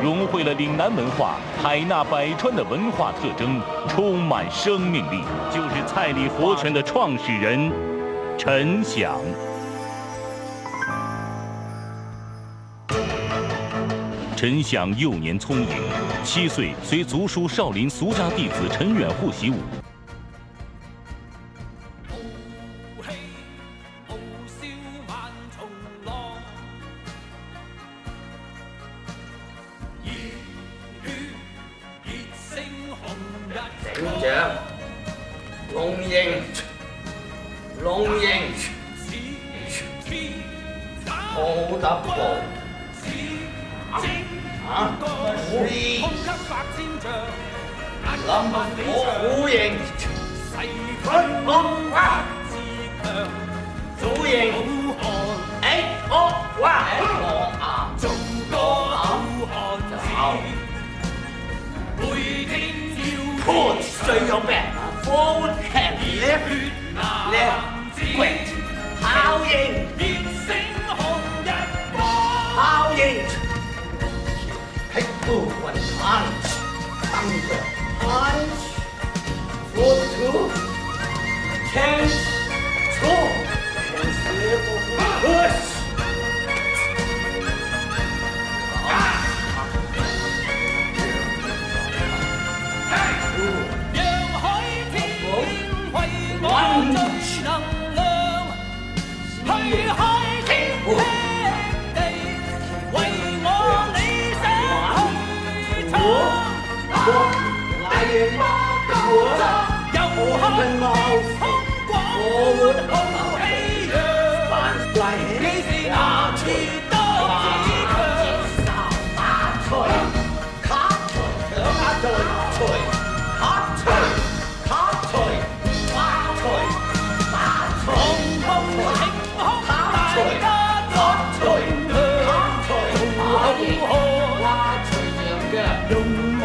融汇了岭南文化海纳百川的文化特征，充满生命力，就是菜里活泉的创始人陈响。陈响幼年聪颖，7岁随族叔少林俗家弟子陈远护习武。整掌、龍形、龍形、好得步。林虎形，祖形，做個Put straight your back, forward and left, quick. 效應，效應。Take 2, 1 punch, thunder, punch, 4, 2, change, 2, and slip, push.用我